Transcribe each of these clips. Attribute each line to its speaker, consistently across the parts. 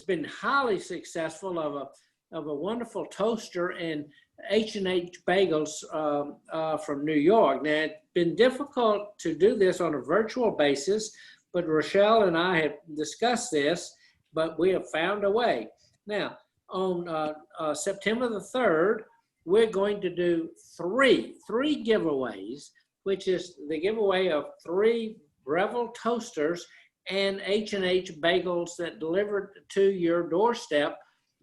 Speaker 1: been highly successful of a wonderful toaster and H&H Bagels from New York. Now, it's been difficult to do this on a virtual basis, but Rochelle and I have discussed this, but we have found a way. Now, on September the 3rd, we're going to do three giveaways, which is the giveaway of 3 Breville toasters and H&H Bagels that delivered to your doorstep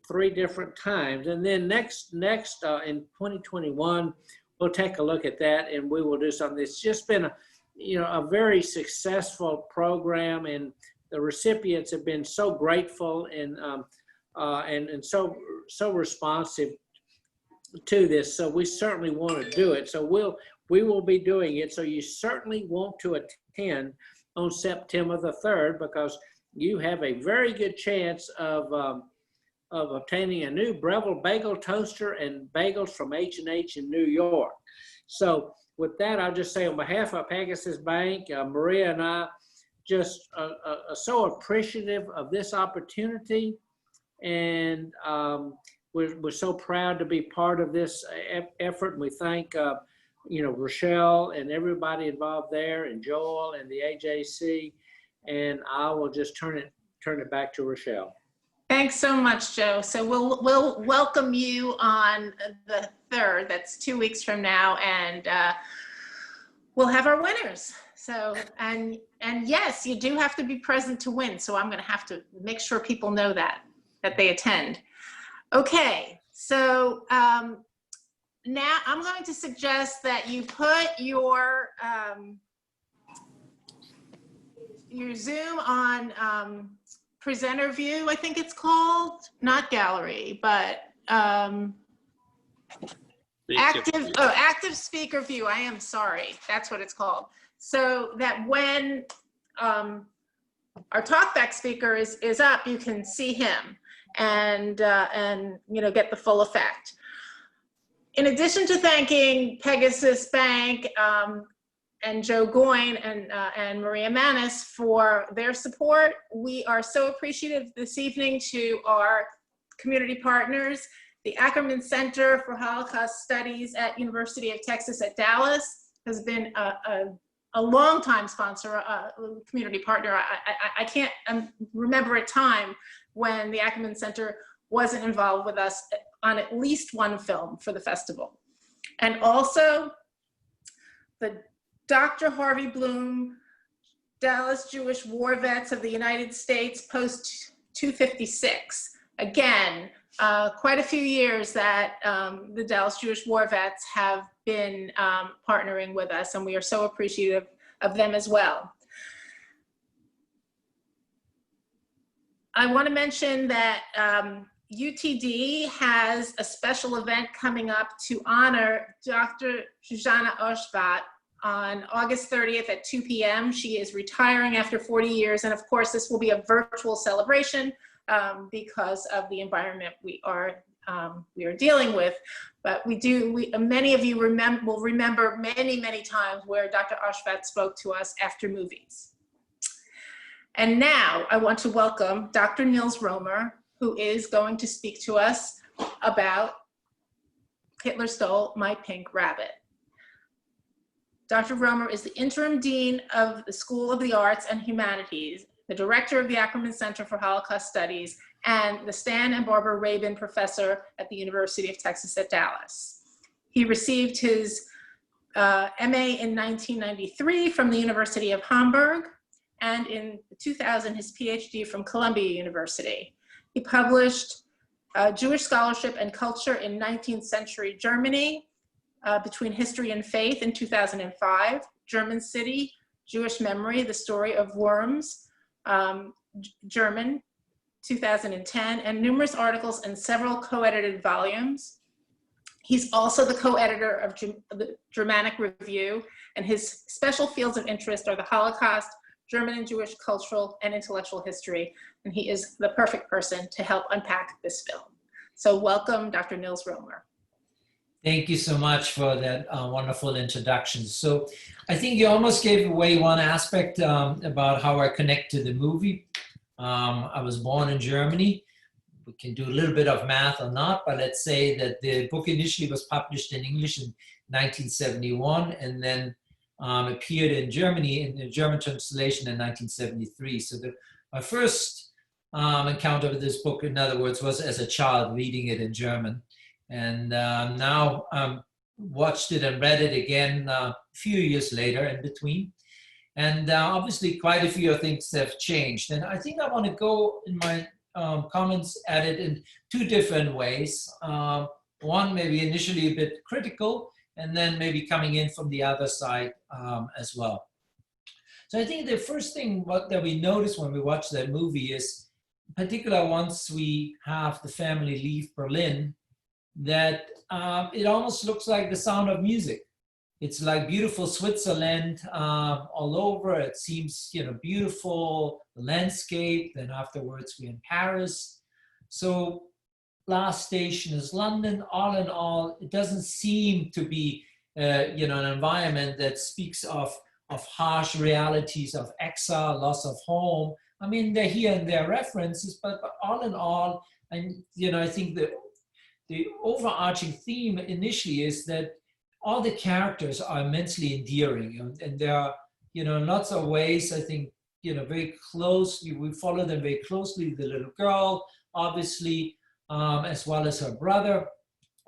Speaker 1: 3 different times. And then next in 2021, we'll take a look at that and we will do something. It's just been a very successful program, and the recipients have been so grateful and so responsive to this. So we certainly want to do it. So we will be doing it. So you certainly want to attend on September the 3rd, because you have a very good chance of obtaining a new Breville bagel toaster and bagels from H&H in New York. So with that, I'll just say on behalf of Pegasus Bank, Maria and I just are so appreciative of this opportunity, and we're so proud to be part of this effort. And we thank Rochelle and everybody involved there, and Joel and the AJC. And I will just turn it back to Rochelle.
Speaker 2: Thanks so much, Joe. So we'll welcome you on the 3rd. That's 2 weeks from now, and we'll have our winners. So and yes, you do have to be present to win. So I'm going to have to make sure people know that they attend. Okay, so now I'm going to suggest that you put your Zoom on presenter view, I think it's called, not gallery, but active speaker view. I am sorry, that's what it's called. So that when our talkback speaker is up, you can see him and get the full effect. In addition to thanking Pegasus Bank and Joe Goyne and Maria Manis for their support, we are so appreciative this evening to our community partners. The Ackerman Center for Holocaust Studies at University of Texas at Dallas has been a longtime sponsor, a community partner. I can't remember a time when the Ackerman Center wasn't involved with us on at least one film for the festival. And also the Dr. Harvey Bloom, Dallas Jewish War Vets of the United States, Post 256. Again, quite a few years that the Dallas Jewish War Vets have been partnering with us, and we are so appreciative of them as well. I want to mention that UTD has a special event coming up to honor Dr. Shoshana Oshvat on August 30th at 2 p.m. She is retiring after 40 years, and of course this will be a virtual celebration because of the environment we are dealing with. But many of you will remember many times where Dr. Oshvat spoke to us after movies. And now I want to welcome Dr. Nils Roemer, who is going to speak to us about Hitler Stole My Pink Rabbit. Dr. Roemer is the interim dean of the School of the Arts and Humanities, the director of the Ackerman Center for Holocaust Studies, and the Stan and Barbara Rabin Professor at the University of Texas at Dallas. He received his MA in 1993 from the University of Hamburg, and in 2000 his PhD from Columbia University. He published Jewish Scholarship and Culture in 19th Century Germany, Between History and Faith in 2005, German City, Jewish Memory, The Story of Worms, German, 2010, and numerous articles and several co-edited volumes. He's also the co-editor of the Germanic Review, and his special fields of interest are the Holocaust, German and Jewish cultural and intellectual history, and he is the perfect person to help unpack this film. So welcome, Dr. Nils Roemer.
Speaker 3: Thank you so much for that wonderful introduction. So I think you almost gave away one aspect about how I connect to the movie I was born in Germany. We can do a little bit of math or not, but let's say that the book initially was published in English in 1971 and then appeared in Germany in a German translation in 1973. So my first encounter with this book, in other words, was as a child reading it in German. And now watched it and read it again a few years later in between. And obviously quite a few things have changed. And I think I want to go in my comments at it in two different ways. One, maybe initially a bit critical, and then maybe coming in from the other side as well. So I think the first thing that we notice when we watch that movie is, in particular, once we have the family leave Berlin, that it almost looks like The Sound of Music. It's like beautiful Switzerland all over. It seems, beautiful, the landscape. Then afterwards we're in Paris. So last station is London. All in all, it doesn't seem to be, an environment that speaks of harsh realities of exile, loss of home. I mean, they're here and there references, but all in all, and I think the overarching theme initially is that all the characters are immensely endearing, and there are, in lots of ways, I think, very closely, we follow them very closely, the little girl, obviously, as well as her brother,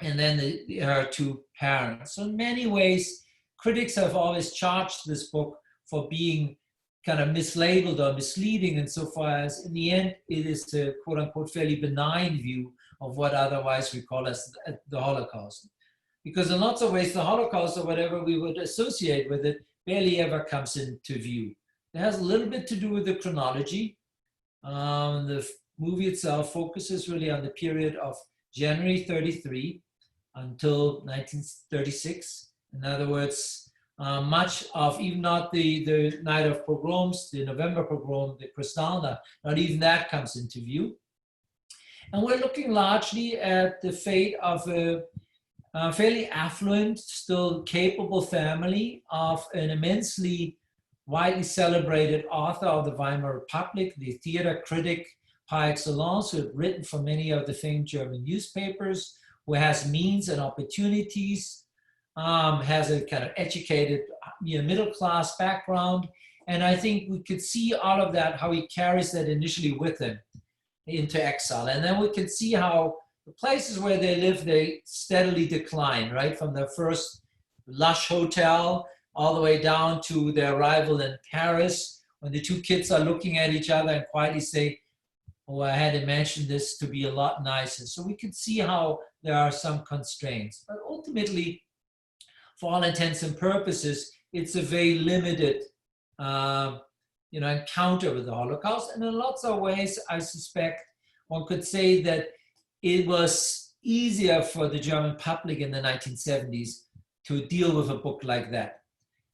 Speaker 3: and then her two parents. So in many ways, critics have always charged this book for being kind of mislabeled or misleading insofar as, in the end, it is a quote-unquote fairly benign view of what otherwise we call as the Holocaust. Because in lots of ways, the Holocaust or whatever we would associate with it barely ever comes into view. It has a little bit to do with the chronology. The movie itself focuses really on the period of January 33 until 1936. In other words, much of, even not the night of pogroms, the November pogrom, the Kristallnacht, not even that comes into view. And we're looking largely at the fate of a fairly affluent, still capable family of an immensely widely celebrated author of the Weimar Republic, the theater critic par excellence, who had written for many of the famed German newspapers, who has means and opportunities, has a kind of educated, middle-class background. And I think we could see all of that, how he carries that initially with him into exile. And then we can see how the places where they live, they steadily decline, right? From their first lush hotel all the way down to their arrival in Paris, when the two kids are looking at each other and quietly say, oh, I had imagined this to be a lot nicer. So we can see how there are some constraints. But ultimately, for all intents and purposes, it's a very limited encounter with the Holocaust. And in lots of ways, I suspect one could say that it was easier for the German public in the 1970s to deal with a book like that.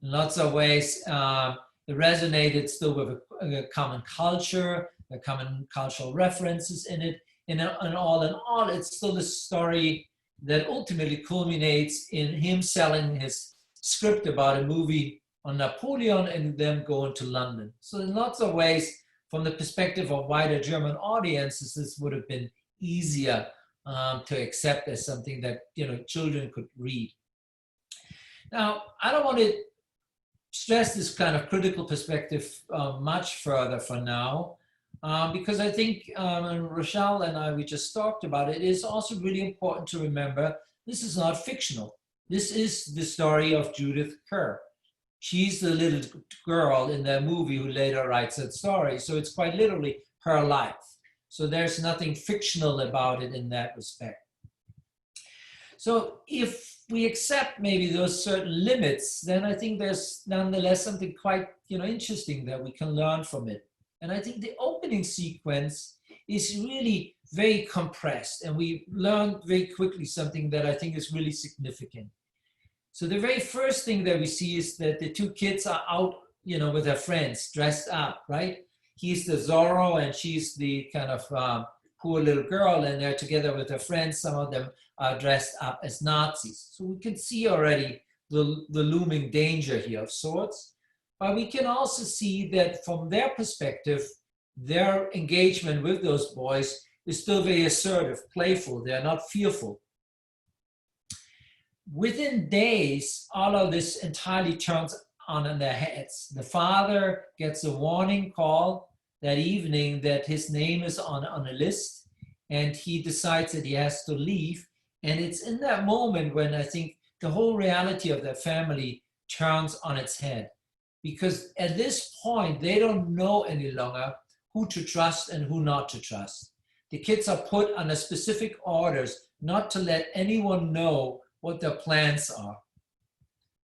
Speaker 3: In lots of ways, it resonated still with a common culture, the common cultural references in it. And all, it's still a story that ultimately culminates in him selling his script about a movie on Napoleon and then going to London. So in lots of ways, from the perspective of wider German audiences, this would have been easier to accept as something that children could read. Now, I don't want to stress this kind of critical perspective much further for now, because I think, and Rochelle and I, we just talked about it, it is also really important to remember this is not fictional. This is the story of Judith Kerr. She's the little girl in the movie who later writes that story. So it's quite literally her life. So there's nothing fictional about it in that respect. So if we accept maybe those certain limits, then I think there's nonetheless something quite interesting that we can learn from it. And I think the opening sequence is really very compressed, and we learn very quickly something that I think is really significant. So the very first thing that we see is that the two kids are out, with their friends, dressed up, right? He's the Zorro and she's the kind of poor little girl, and they're together with their friends. Some of them are dressed up as Nazis. So we can see already the looming danger here of sorts. But we can also see that from their perspective, their engagement with those boys is still very assertive, playful. They're not fearful. Within days, all of this entirely turns on their heads. The father gets a warning call that evening that his name is on a list, and he decides that he has to leave. And it's in that moment when I think the whole reality of their family turns on its head. Because at this point, they don't know any longer who to trust and who not to trust. The kids are put under specific orders not to let anyone know what their plans are.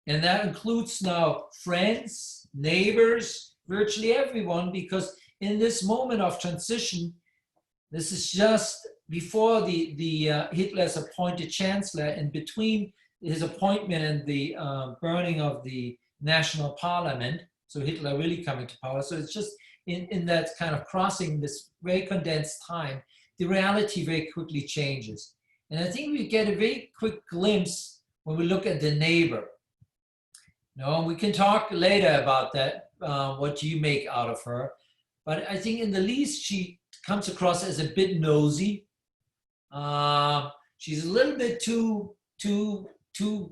Speaker 3: And that includes now friends, neighbors, virtually everyone, because in this moment of transition, this is just before the Hitler's appointed chancellor, and between his appointment and the burning of the national parliament, so Hitler really coming to power. So it's just in that kind of crossing this very condensed time, the reality very quickly changes. And I think we get a very quick glimpse when we look at the neighbor. No, we can talk later about that, what do you make out of her. But I think in the least, she comes across as a bit nosy. She's a little bit too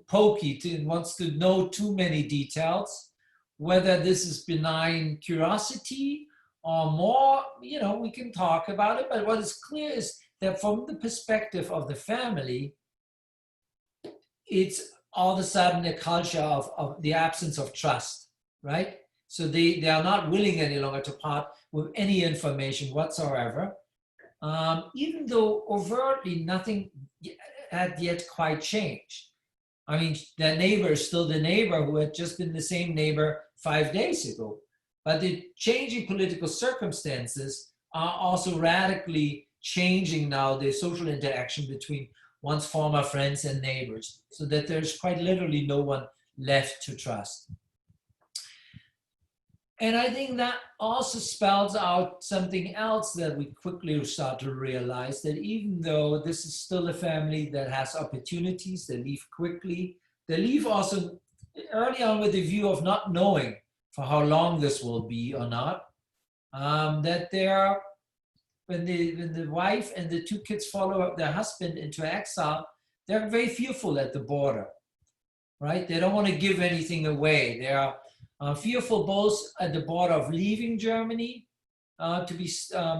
Speaker 3: pokey, wants to know too many details. Whether this is benign curiosity or more, we can talk about it. But what is clear is that from the perspective of the family, it's all of a sudden a culture of the absence of trust, right? So they are not willing any longer to part with any information whatsoever, even though overtly nothing had yet quite changed. I mean, their neighbor is still the neighbor who had just been the same neighbor 5 days ago. But the changing political circumstances are also radically changing now the social interaction between one's former friends and neighbors, so that there's quite literally no one left to trust. And I think that also spells out something else that we quickly start to realize, that even though this is still a family that has opportunities, they leave quickly, they leave also early on with the view of not knowing for how long this will be or not, that they are, when the wife and the two kids follow up their husband into exile, they're very fearful at the border, right? They don't want to give anything away. They are fearful both at the border of leaving Germany to be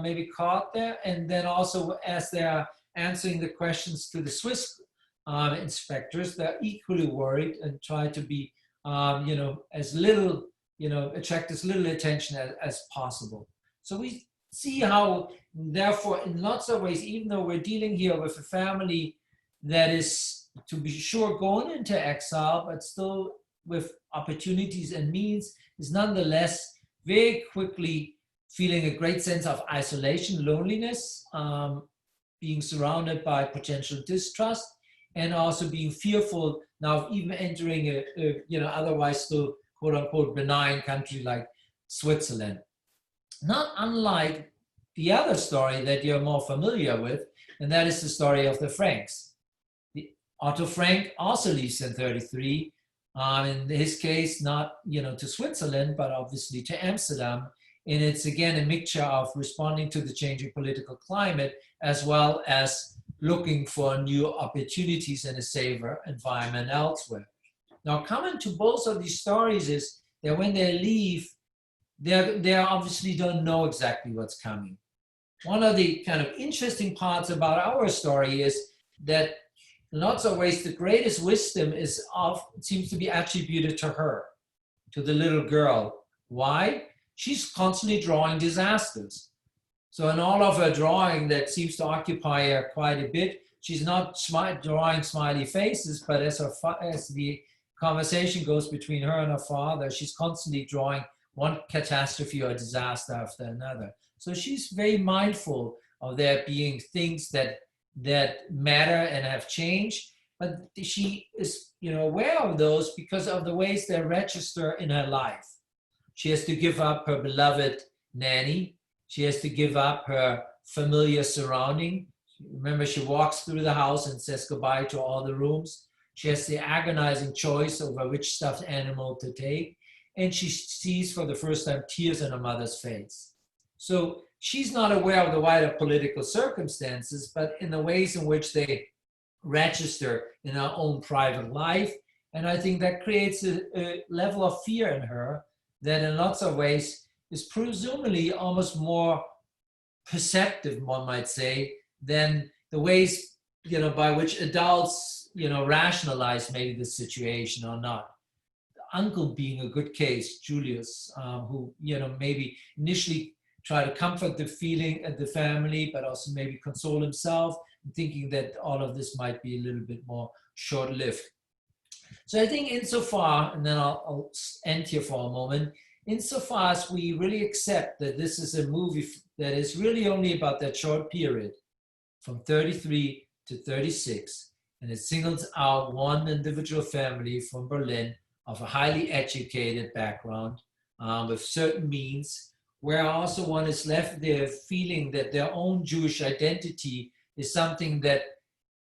Speaker 3: maybe caught there, and then also as they are answering the questions to the Swiss inspectors, they're equally worried and try to be, as little, attract as little attention as possible. So we see how, therefore, in lots of ways, even though we're dealing here with a family that is, to be sure, going into exile, but still with opportunities and means, is nonetheless very quickly feeling a great sense of isolation, loneliness, being surrounded by potential distrust, and also being fearful now of even entering a otherwise still quote unquote benign country like Switzerland. Not unlike the other story that you're more familiar with, and that is the story of the Franks. Otto Frank also leaves in 1933. In his case, not to Switzerland, but obviously to Amsterdam. And it's again a mixture of responding to the changing political climate, as well as looking for new opportunities in a safer environment elsewhere. Now, common to both of these stories is that when they leave, they obviously don't know exactly what's coming. One of the kind of interesting parts about our story is that in lots of ways, the greatest wisdom seems to be attributed to her, to the little girl. Why? She's constantly drawing disasters. So in all of her drawing that seems to occupy her quite a bit, she's not drawing smiley faces, but as the conversation goes between her and her father, she's constantly drawing one catastrophe or disaster after another. So she's very mindful of there being things that matter and have changed, but she is aware of those because of the ways they register in her life. She has to give up her beloved nanny. She has to give up her familiar surrounding. Remember, she walks through the house and says goodbye to all the rooms. She has the agonizing choice over which stuffed animal to take. And she sees for the first time tears on her mother's face. So she's not aware of the wider political circumstances, but in the ways in which they register in her own private life. And I think that creates a level of fear in her that in lots of ways is presumably almost more perceptive, one might say, than the ways, by which adults, rationalize maybe the situation or not. Uncle being a good case, Julius, who, maybe initially try to comfort the feeling at the family, but also maybe console himself, thinking that all of this might be a little bit more short-lived. So I think insofar, and then I'll end here for a moment, insofar as we really accept that this is a movie that is really only about that short period, from 33 to 36, and it singles out one individual family from Berlin of a highly educated background, with certain means, where also one is left there feeling that their own Jewish identity is something that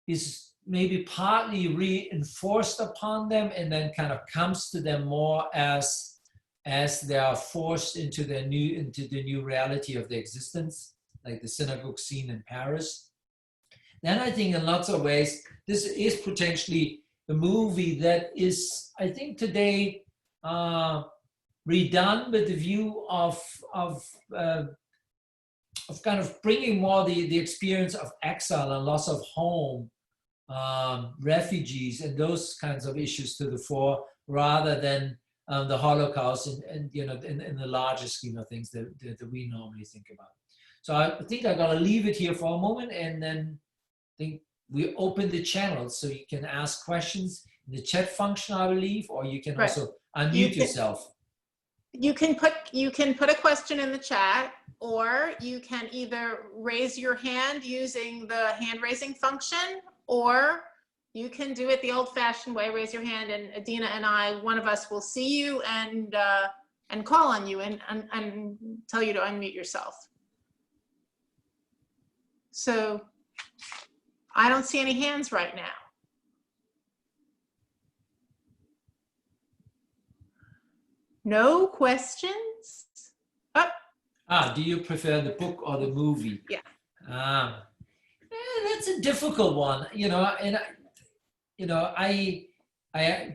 Speaker 3: is maybe partly reinforced upon them and then kind of comes to them more as they are forced into the new reality of their existence, like the synagogue scene in Paris. Then I think in lots of ways, this is potentially a movie that is, I think today, redone with the view of kind of bringing more the experience of exile and loss of home, refugees and those kinds of issues to the fore, rather than the Holocaust and in the larger scheme of things that we normally think about. So I think I'm gonna leave it here for a moment, and then I think we open the channel so you can ask questions in the chat function, I believe, or you can also unmute yourself.
Speaker 2: You can put a question in the chat, or you can either raise your hand using the hand raising function, or you can do it the old-fashioned way, raise your hand, and Adina and I, one of us will see you and call on you and tell you to unmute yourself. So I don't see any hands right now. No questions? Oh.
Speaker 3: Do you prefer the book or the movie?
Speaker 2: Yeah.
Speaker 3: That's a difficult one, and I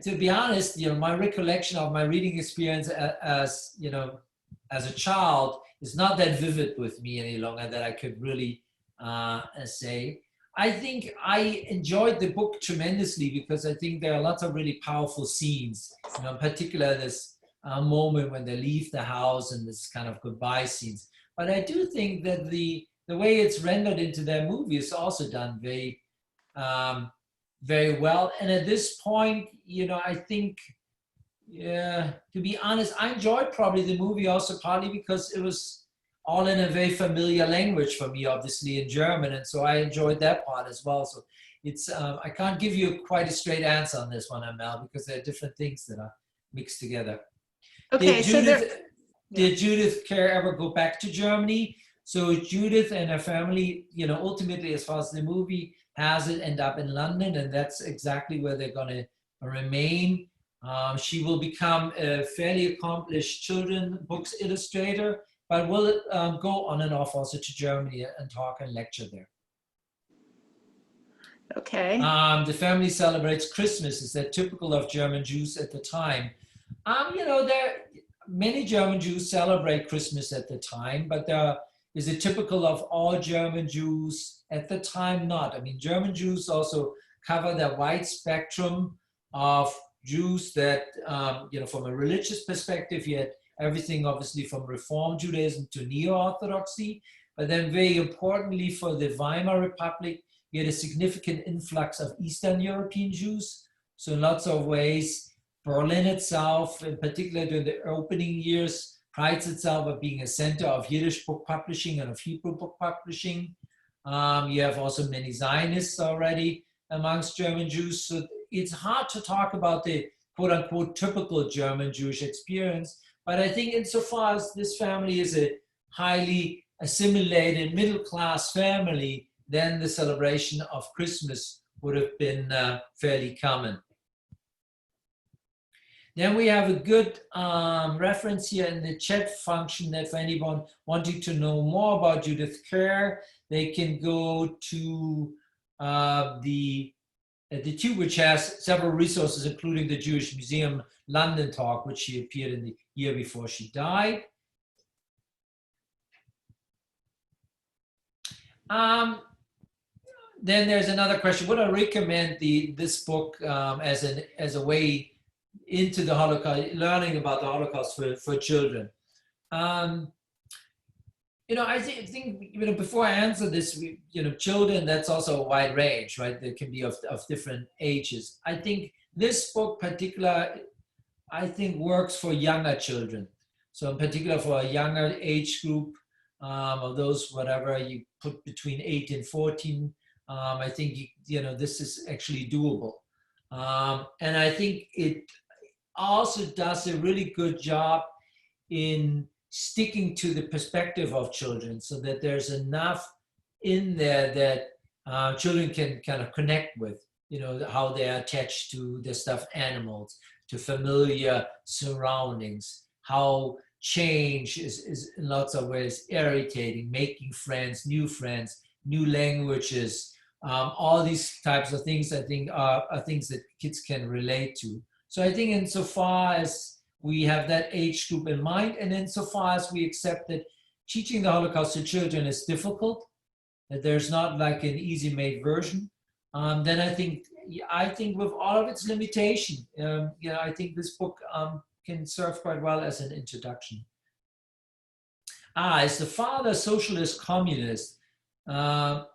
Speaker 3: to be honest, my recollection of my reading experience as a child is not that vivid with me any longer that I could really say. I think I enjoyed the book tremendously because I think there are lots of really powerful scenes, in particular this moment when they leave the house and this kind of goodbye scenes. But I do think that the way it's rendered into that movie is also done very, very well. And at this point, I think, to be honest, I enjoyed probably the movie also partly because it was all in a very familiar language for me, obviously in German. And so I enjoyed that part as well. So it's, I can't give you quite a straight answer on this one, Amel, because there are different things that are mixed together.
Speaker 2: Okay,
Speaker 3: did Judith Kerr ever go back to Germany? So Judith and her family, ultimately, as far as the movie has it, end up in London, and that's exactly where they're going to remain. She will become a fairly accomplished children's books illustrator, but will go on and off also to Germany and talk and lecture there.
Speaker 2: Okay.
Speaker 3: The family celebrates Christmas. Is that typical of German Jews at the time? Many German Jews celebrate Christmas at the time, but is it typical of all German Jews at the time? Not. I mean, German Jews also cover the wide spectrum of Jews that, from a religious perspective, you had everything obviously from Reform Judaism to Neo-Orthodoxy, but then very importantly for the Weimar Republic, you had a significant influx of Eastern European Jews. So in lots of ways, Berlin itself, in particular during the opening years, prides itself of being a center of Yiddish book publishing and of Hebrew book publishing. You have also many Zionists already amongst German Jews. So it's hard to talk about the quote unquote typical German Jewish experience. But I think insofar as this family is a highly assimilated middle-class family, then the celebration of Christmas would have been fairly common. Then we have a good reference here in the chat function that for anyone wanting to know more about Judith Kerr, they can go to the Tube, which has several resources, including the Jewish Museum London talk, which she appeared in the year before she died. Then there's another question. Would I recommend this book as a way into the Holocaust, learning about the Holocaust for children? I think before I answer this, children, that's also a wide range, right? There can be of different ages. I think this book particular, I think works for younger children. So in particular for a younger age group of those, whatever you put between 8 and 14, I think, this is actually doable. And I think it also does a really good job in sticking to the perspective of children, so that there's enough in there that children can kind of connect with, how they're attached to their stuffed animals, to familiar surroundings, how change is in lots of ways irritating, making friends, new languages, all these types of things I think are things that kids can relate to. So I think insofar as we have that age group in mind, and insofar as we accept that teaching the Holocaust to children is difficult, that there's not like an easy-made version, then I think with all of its limitation, I think this book can serve quite well as an introduction. Is the father socialist communist? And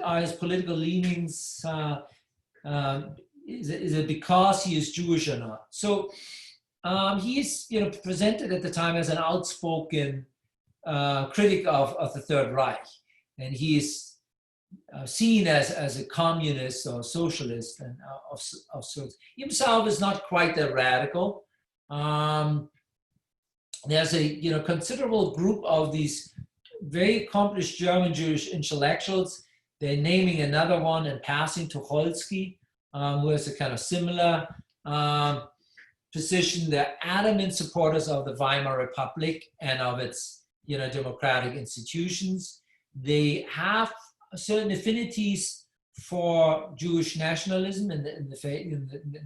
Speaker 3: are his political leanings, is it because he is Jewish or not? So he's presented at the time as an outspoken critic of the Third Reich, and he's seen as a communist or socialist, and of sorts. Himself is not quite that radical. There's a considerable group of these very accomplished German Jewish intellectuals. They're naming another one and passing Tucholsky, who has a kind of similar position. They're adamant supporters of the Weimar Republic and of its democratic institutions. They have certain affinities for Jewish nationalism in the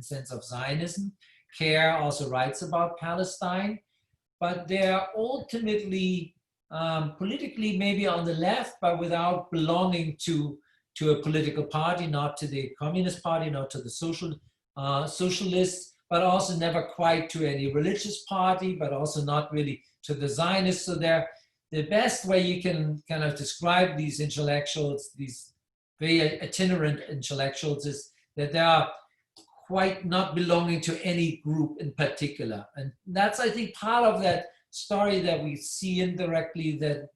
Speaker 3: sense of Zionism. Kerr also writes about Palestine, but they're ultimately politically maybe on the left, but without belonging to a political party, not to the Communist Party, not to the socialists, but also never quite to any religious party, but also not really to the Zionists. So they're the best way you can kind of describe these intellectuals, these very itinerant intellectuals, is that they are quite not belonging to any group in particular. And that's, I think, part of that story that we see indirectly, that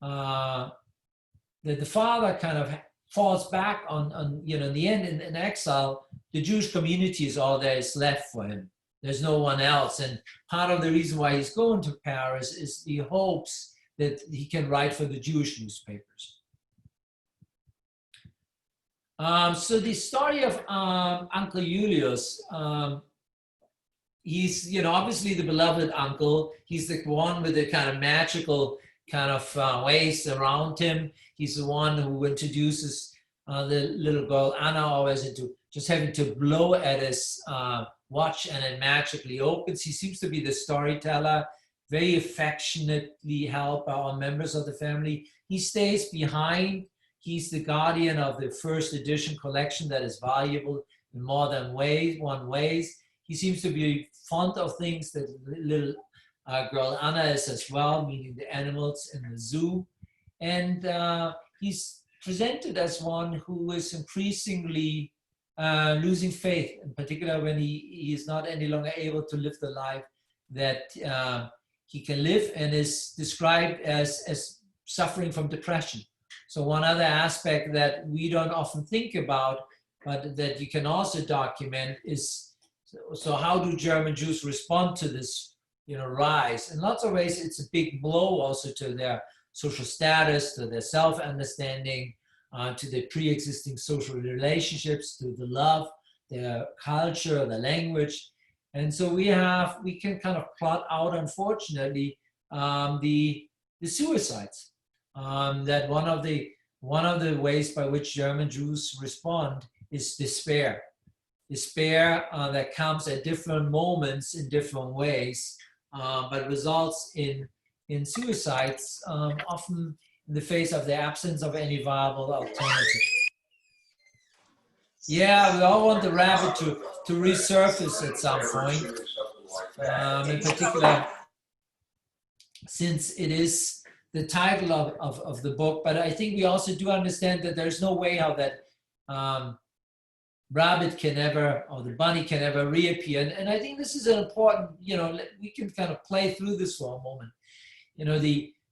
Speaker 3: that the father kind of falls back on in the end, in exile, the Jewish community is all there is left for him. There's no one else. And part of the reason why he's going to Paris is he hopes that he can write for the Jewish newspapers. So the story of Uncle Julius, he's obviously the beloved uncle. He's the one with the kind of magical kind of ways around him. He's the one who introduces the little girl Anna always into just having to blow at his watch and it magically opens. He seems to be the storyteller, very affectionately helped by all members of the family. He stays behind. He's the guardian of the first edition collection that is valuable in more than one ways. He seems to be fond of things that little girl Anna is as well, meaning the animals in the zoo. And he's presented as one who is increasingly losing faith, in particular when he is not any longer able to live the life that he can live, and is described as suffering from depression. So one other aspect that we don't often think about, but that you can also document, is so how do German Jews respond to this rise? In lots of ways, it's a big blow also to their social status, to their self-understanding, to their pre-existing social relationships, to the love, their culture, the language. And so we can kind of plot out, unfortunately, the suicides. That one of the ways by which German Jews respond is despair. Despair that comes at different moments in different ways, but results in suicides, often in the face of the absence of any viable alternative. Yeah, we all want the rabbit to resurface at some point, in particular, since it is the title of the book. But I think we also do understand that there's no way how that rabbit can ever, or the bunny can ever reappear. And I think this is an important, we can kind of play through this for a moment.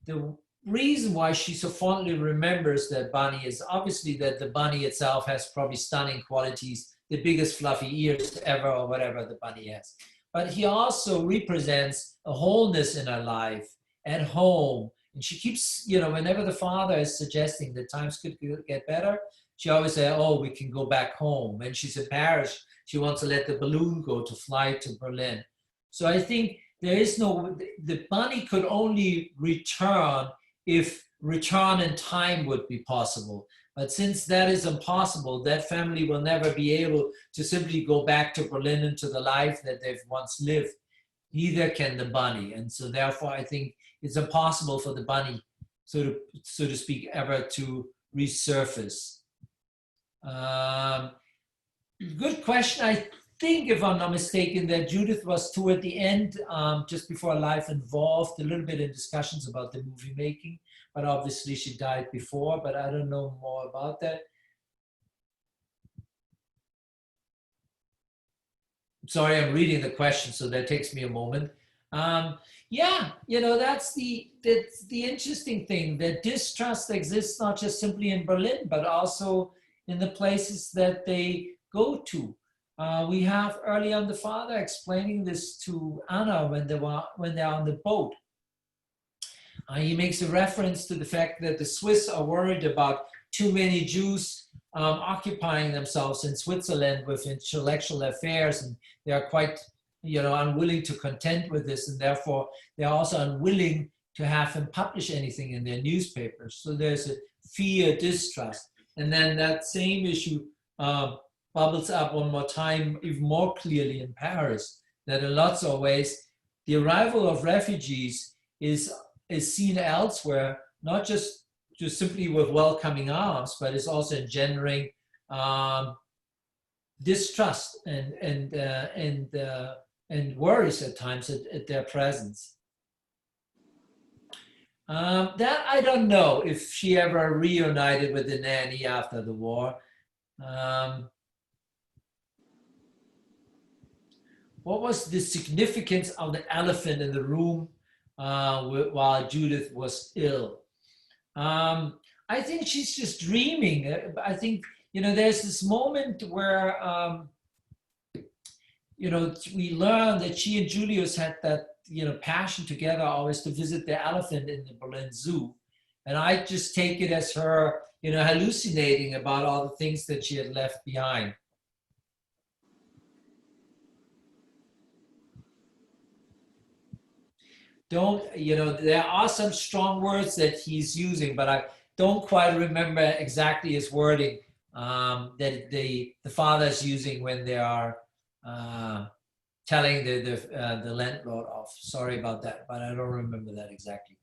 Speaker 3: The reason why she so fondly remembers that bunny is obviously that the bunny itself has probably stunning qualities, the biggest fluffy ears ever, or whatever the bunny has. But he also represents a wholeness in her life, at home. And she keeps, whenever the father is suggesting that times could get better, she always says, oh, we can go back home. When she's in Paris, she wants to let the balloon go to fly to Berlin. So I think the bunny could only return if return in time would be possible. But since that is impossible, that family will never be able to simply go back to Berlin into the life that they've once lived. Neither can the bunny. And so therefore, I think it's impossible for the bunny, so to speak, ever to resurface. Good question. I think, if I'm not mistaken, that Judith was toward the end, just before her life, involved a little bit in discussions about the movie making, but obviously she died before, but I don't know more about that. Sorry, I'm reading the question, so that takes me a moment. Yeah, that's the interesting thing, that distrust exists not just simply in Berlin, but also in the places that they go to. We have early on the father explaining this to Anna when they're on the boat. He makes a reference to the fact that the Swiss are worried about too many Jews occupying themselves in Switzerland with intellectual affairs, and they are quite, unwilling to contend with this, and therefore they are also unwilling to have him publish anything in their newspapers. So there's a fear, distrust, and then that same issue bubbles up one more time, even more clearly in Paris, that in lots of ways the arrival of refugees is seen elsewhere, not just simply with welcoming arms, but it's also engendering distrust and worries at times at their presence. That I don't know if she ever reunited with the nanny after the war. What was the significance of the elephant in the room while Judith was ill? I think she's just dreaming. I think, there's this moment where, we learn that she and Julius had that, passion together always to visit the elephant in the Berlin Zoo. And I just take it as her, hallucinating about all the things that she had left behind. There are some strong words that he's using, but I don't quite remember exactly his wording that the father is using when they are telling the landlord off. Sorry about that, but I don't remember that exactly.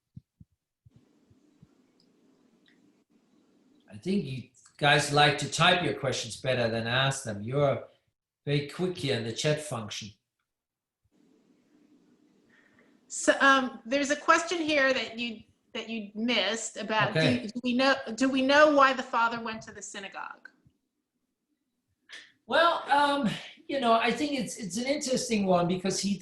Speaker 3: I think you guys like to type your questions better than ask them. You're very quick here in the chat function.
Speaker 2: So there's a question here that you missed about,
Speaker 3: okay.
Speaker 2: do we know why the father went to the synagogue?
Speaker 3: Well, I think it's an interesting one, because he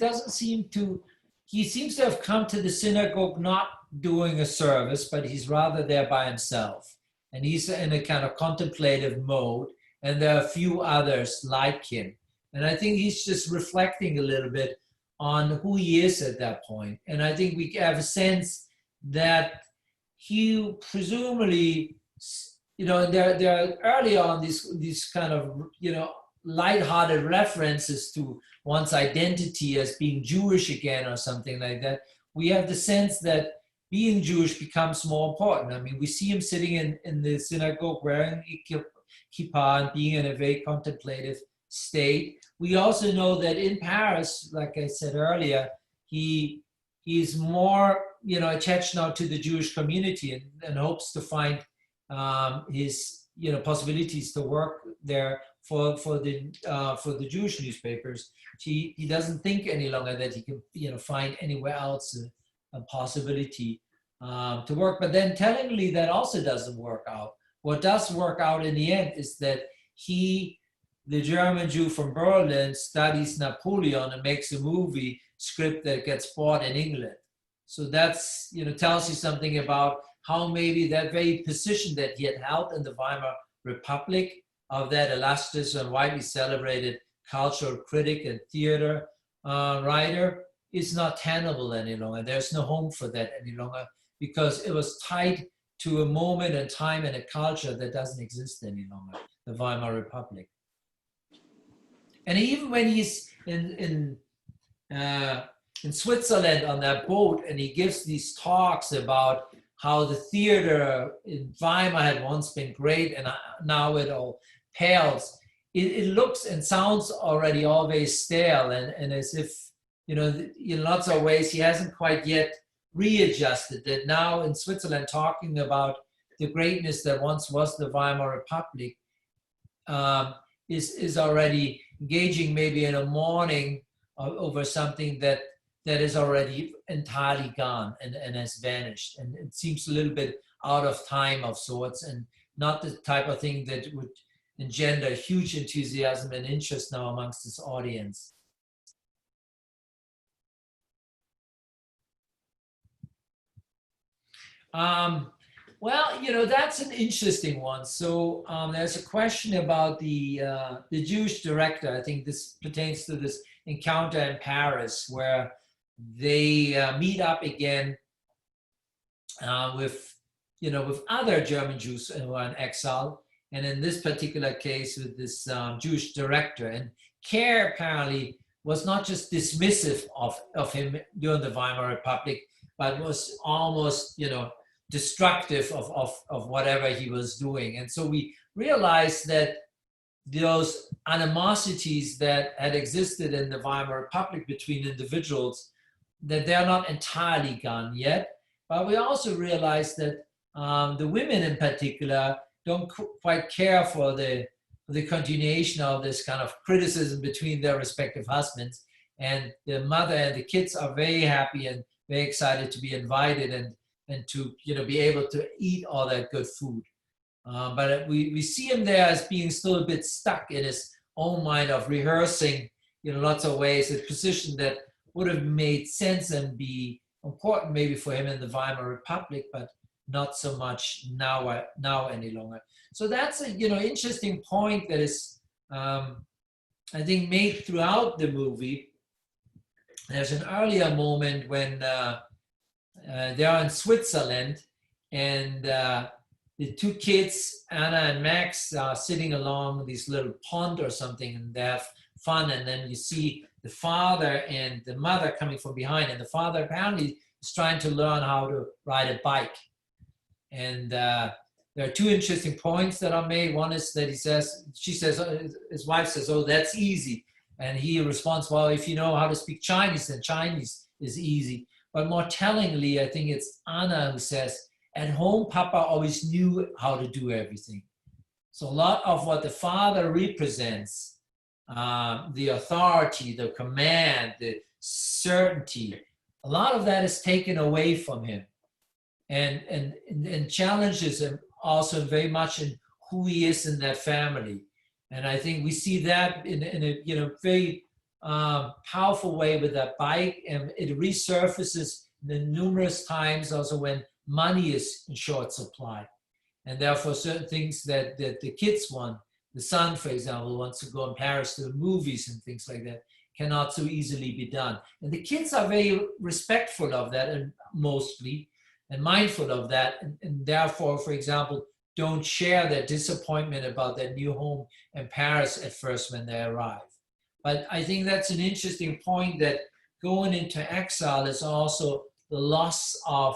Speaker 3: seems to have come to the synagogue not doing a service, but he's rather there by himself. And he's in a kind of contemplative mode, and there are a few others like him. And I think he's just reflecting a little bit on who he is at that point. And I think we have a sense that he presumably, there are early on these kind of, lighthearted references to one's identity as being Jewish again or something like that, we have the sense that being Jewish becomes more important. I mean, we see him sitting in the synagogue wearing kippah and being in a very contemplative state. We also know that in Paris, like I said earlier, he's more, attached now to the Jewish community and hopes to find his, possibilities to work there for the Jewish newspapers. He doesn't think any longer that he can, find anywhere else a possibility to work. But then tellingly, that also doesn't work out. What does work out in the end is that he, the German Jew from Berlin, studies Napoleon and makes a movie script that gets bought in England. So that's, tells you something about how maybe that very position that he had held in the Weimar Republic of that illustrious and widely celebrated cultural critic and theater writer is not tenable any longer. There's no home for that any longer because it was tied to a moment in time and a culture that doesn't exist any longer, the Weimar Republic. And even when he's in Switzerland on that boat and he gives these talks about how the theater in Weimar had once been great and now it all pales, it looks and sounds already always stale and as if, in lots of ways he hasn't quite yet readjusted that now in Switzerland talking about the greatness that once was the Weimar Republic is already engaging maybe in a mourning over something that is already entirely gone and has vanished. And it seems a little bit out of time of sorts and not the type of thing that would engender huge enthusiasm and interest now amongst this audience. Well, that's an interesting one. So there's a question about the Jewish director. I think this pertains to this encounter in Paris where they meet up again with other German Jews who are in exile. And in this particular case with this Jewish director. And Kerr apparently was not just dismissive of him during the Weimar Republic, but was almost, destructive of whatever he was doing. And so we realized that those animosities that had existed in the Weimar Republic between individuals, that they're not entirely gone yet. But we also realized that the women in particular don't quite care for the continuation of this kind of criticism between their respective husbands. And the mother and the kids are very happy and very excited to be invited and to be able to eat all that good food. But we see him there as being still a bit stuck in his own mind of rehearsing, lots of ways, a position that would have made sense and be important maybe for him in the Weimar Republic, but not so much now any longer. So that's a interesting point that is I think made throughout the movie. There's an earlier moment when they are in Switzerland and the two kids, Anna and Max, are sitting along this little pond or something and they have fun. And then you see the father and the mother coming from behind. And the father apparently is trying to learn how to ride a bike. And there are two interesting points that are made. One is that she says, his wife says, "Oh, that's easy." And he responds, "Well, if you know how to speak Chinese, then Chinese is easy." But more tellingly, I think it's Anna who says, "At home, Papa always knew how to do everything." So a lot of what the father represents, the authority, the command, the certainty, a lot of that is taken away from him and challenges him also very much in who he is in that family. And I think we see that in a very powerful way with that bike, and it resurfaces numerous times also when money is in short supply. And therefore certain things that the kids want, the son, for example, wants to go in Paris to the movies and things like that, cannot so easily be done. And the kids are very respectful of that and mostly, and mindful of that. And therefore, for example, don't share their disappointment about their new home in Paris at first when they arrive. But I think that's an interesting point, that going into exile is also the loss of,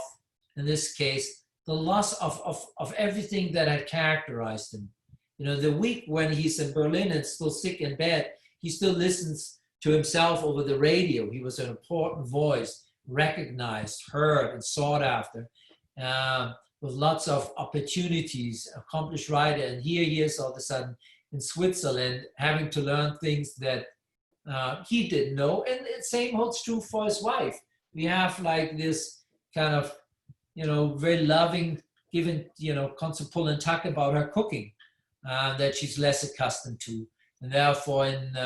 Speaker 3: in this case, the loss of everything that had characterized him. You know, the week when he's in Berlin and still sick in bed, he still listens to himself over the radio. He was an important voice, recognized, heard, and sought after, with lots of opportunities, accomplished writer. And here he is all of a sudden in Switzerland, having to learn things that he didn't know. And the same holds true for his wife. We have like this kind of, you know, very loving, given, you know, constant pull and tuck about her cooking that she's less accustomed to. And therefore, in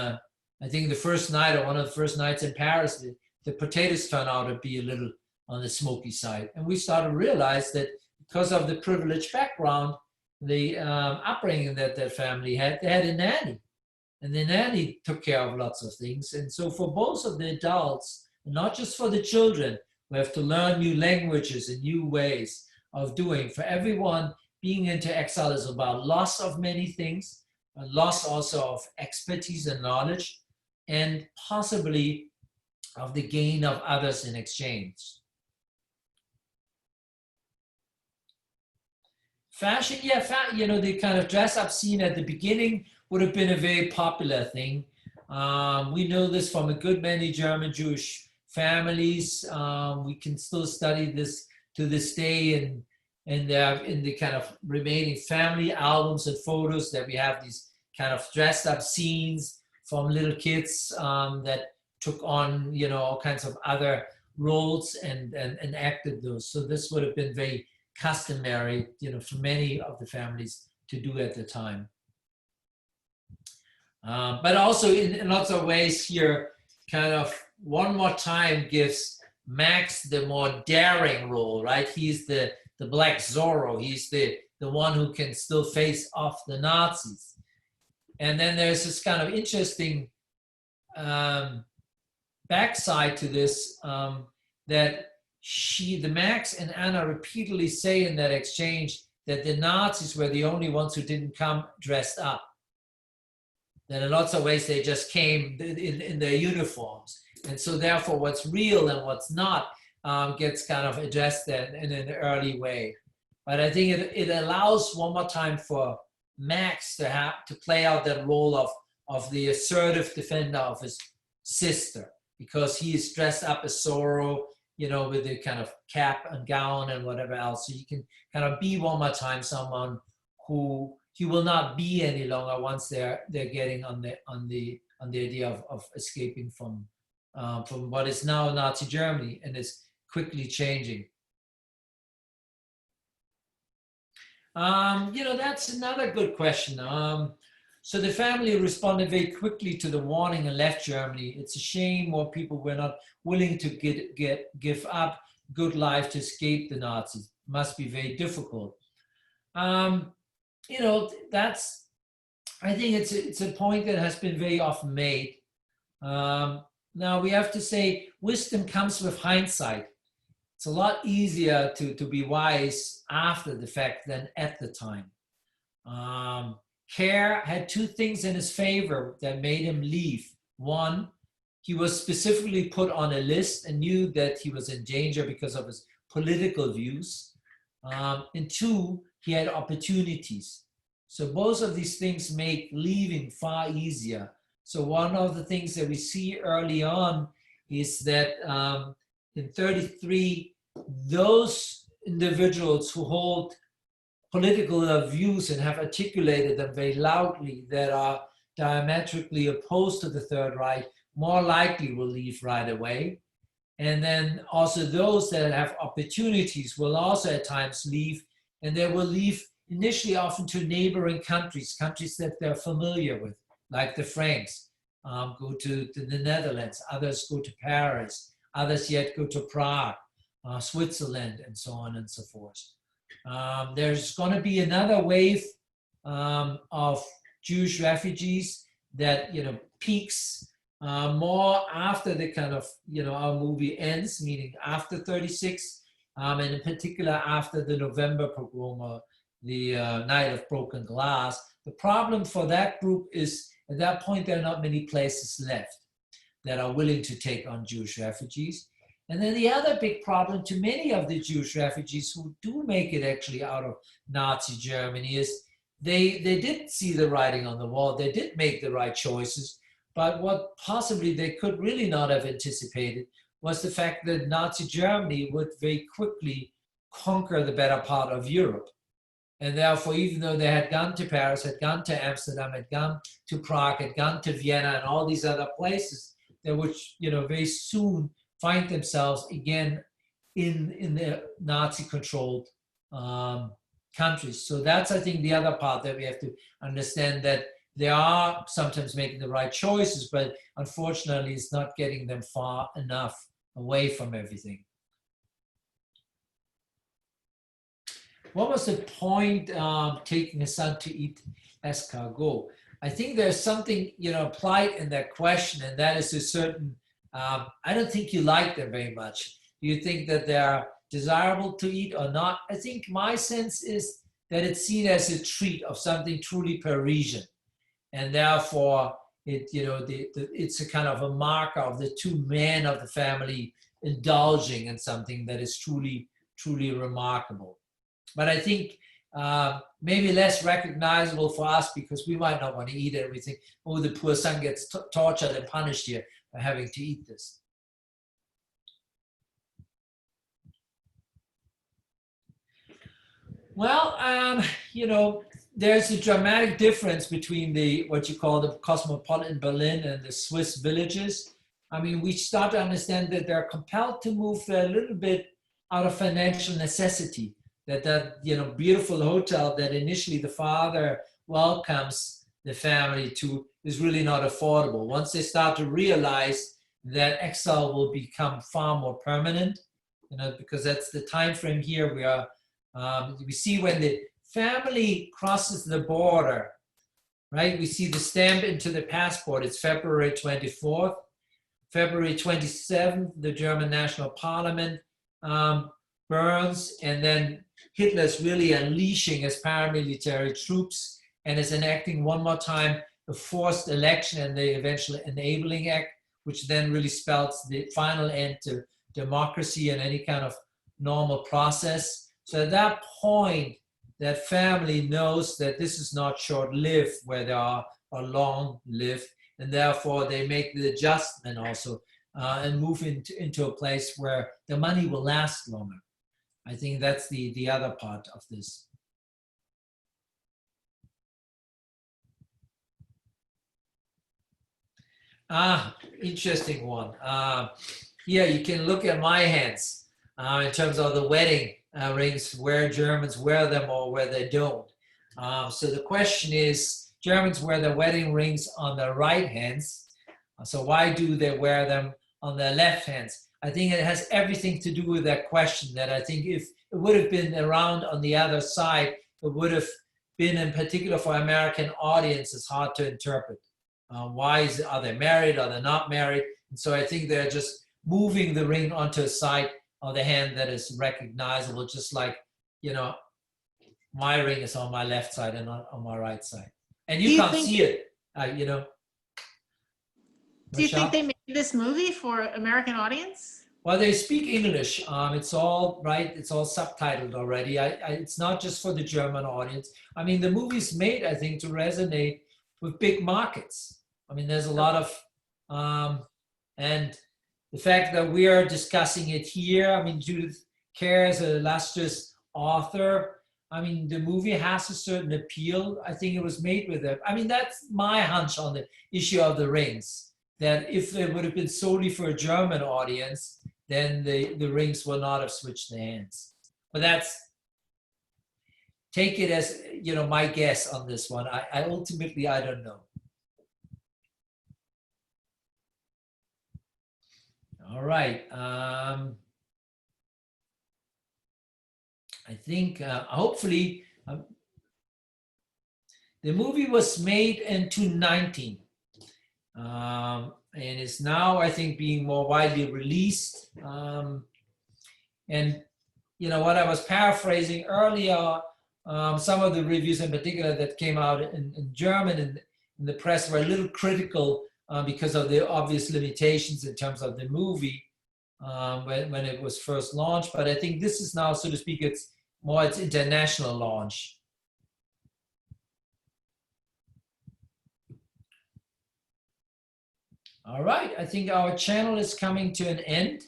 Speaker 3: I think the first night, or one of the first nights in Paris, the potatoes turned out to be a little on the smoky side. And we started to realize that because of the privileged background, the upbringing that their family had, they had a nanny. And the nanny took care of lots of things. And so for both of the adults, not just for the children, we have to learn new languages and new ways of doing. For everyone, being into exile is about loss of many things, a loss also of expertise and knowledge, and possibly of the gain of others in exchange. Fashion, yeah, you know, the kind of dress-up scene at the beginning would have been a very popular thing. We know this from a good many German Jewish families. We can still study this to this day in the kind of remaining family albums and photos, that we have these kind of dressed up scenes from little kids that took on, you know, all kinds of other roles and acted those. So this would have been very customary, you know, for many of the families to do at the time. But also in lots of ways here, kind of one more time gives Max the more daring role, right? He's the Black Zorro. He's the one who can still face off the Nazis. And then there's this kind of interesting backside to this, that the Max and Anna repeatedly say in that exchange that the Nazis were the only ones who didn't come dressed up. That in lots of ways they just came in their uniforms. And so therefore what's real and what's not gets kind of addressed in an early way. But I think it allows one more time for Max to play out that role of the assertive defender of his sister, because he is dressed up as Zorro, you know, with the kind of cap and gown and whatever else. So you can kind of be one more time someone who he will not be any longer once they're getting on the idea of escaping from what is now Nazi Germany and is quickly changing. You know, that's another good question. So the family responded very quickly to the warning and left Germany. It's a shame more people were not willing to give up good life to escape the Nazis. It must be very difficult. You know, I think it's a point that has been very often made. Now we have to say, wisdom comes with hindsight. It's a lot easier to be wise after the fact than at the time. Kerr had two things in his favor that made him leave. One, he was specifically put on a list and knew that he was in danger because of his political views. And two, he had opportunities. So both of these things make leaving far easier. So one of the things that we see early on is that in 1933, those individuals who hold political views and have articulated them very loudly that are diametrically opposed to the Third Reich more likely will leave right away. And then also those that have opportunities will also at times leave, and they will leave initially often to neighboring countries that they're familiar with, like the Franks go to the Netherlands, others go to Paris, others yet go to Prague, Switzerland, and so on and so forth. There's going to be another wave of Jewish refugees that, you know, peaks more after the kind of, you know, our movie ends, meaning after 36, and in particular after the November pogrom, Night of Broken Glass. The problem for that group is at that point, there are not many places left that are willing to take on Jewish refugees. And then the other big problem to many of the Jewish refugees who do make it actually out of Nazi Germany is they did see the writing on the wall. They did make the right choices. But what possibly they could really not have anticipated was the fact that Nazi Germany would very quickly conquer the better part of Europe. And therefore, even though they had gone to Paris, had gone to Amsterdam, had gone to Prague, had gone to Vienna and all these other places, they would, very soon find themselves again in the Nazi-controlled countries. So that's, I think, the other part that we have to understand, that they are sometimes making the right choices, but unfortunately, it's not getting them far enough away from everything. What was the point taking a son to eat escargot? I think there's something, applied in that question, and that is a certain, I don't think you like them very much. Do you think that they are desirable to eat or not? I think my sense is that it's seen as a treat of something truly Parisian. And therefore, it's a kind of a marker of the two men of the family indulging in something that is truly, truly remarkable. But I think maybe less recognizable for us because we might not want to eat it. We think, oh, the poor son gets tortured and punished here by having to eat this. Well, there's a dramatic difference between what you call the cosmopolitan Berlin and the Swiss villages. I mean, we start to understand that they're compelled to move a little bit out of financial necessity. That beautiful hotel that initially the father welcomes the family to is really not affordable. Once they start to realize that exile will become far more permanent, because that's the time frame here. We see when the family crosses the border, right? We see the stamp into the passport. It's February 24th. February 27th, the German National Parliament burns, and then Hitler's really unleashing his paramilitary troops and is enacting one more time the forced election and the eventual Enabling Act, which then really spells the final end to democracy and any kind of normal process. So at that point, that family knows that this is not short-lived, where they are long-lived, and therefore they make the adjustment also and move into a place where the money will last longer. I think that's the other part of this. Interesting one. Yeah, you can look at my hands in terms of the wedding rings, where Germans wear them or where they don't. So the question is, Germans wear their wedding rings on their right hands. So why do they wear them on their left hands? I think it has everything to do with that question, that I think if it would have been around on the other side, it would have been, in particular for American audiences, hard to interpret. Are they married? Are they not married? And so I think they're just moving the ring onto a side of the hand that is recognizable, just like, my ring is on my left side and not on my right side. And you can't see it,
Speaker 2: Do you think they made this movie for American audience?
Speaker 3: Well, they speak English. It's all right. It's all subtitled already. It's not just for the German audience. I mean, the movie's made, I think, to resonate with big markets. I mean, there's a lot of, and the fact that we are discussing it here. I mean, Judith Kerr is an illustrious author. I mean, the movie has a certain appeal. I think it was made with it. I mean, that's my hunch on the issue of the rings, that if it would have been solely for a German audience, then the rings would not have switched the hands. But take it as, my guess on this one. I ultimately, I don't know. All right. I think hopefully the movie was made in 2019 and is now, I think, being more widely released. And what I was paraphrasing earlier some of the reviews in particular that came out in German and in the press were a little critical because of the obvious limitations in terms of the movie when it was first launched. But I think this is now, so to speak, it's international launch. All right, I think our channel is coming to an end.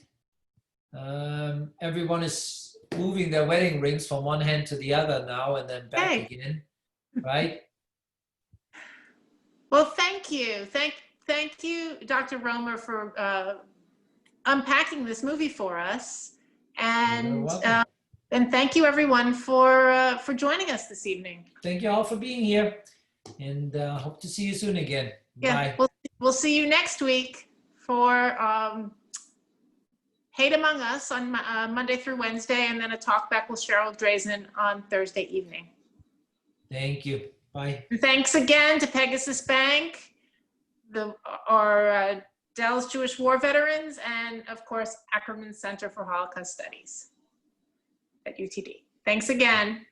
Speaker 3: Everyone is moving their wedding rings from one hand to the other now and then back again, right?
Speaker 2: Well, thank you. Thank you, Dr. Roemer, for unpacking this movie for us. And thank you, everyone, for joining us this evening.
Speaker 3: Thank you all for being here, and hope to see you soon again.
Speaker 2: Yeah,
Speaker 3: Bye.
Speaker 2: we'll see you next week for Hate Among Us on Monday through Wednesday, and then a talk back with Cheryl Drazen on Thursday evening.
Speaker 3: Thank you. Bye.
Speaker 2: And thanks again to Pegasus Bank, our Dell's Jewish War Veterans, and of course, Ackerman Center for Holocaust Studies at UTD. Thanks again.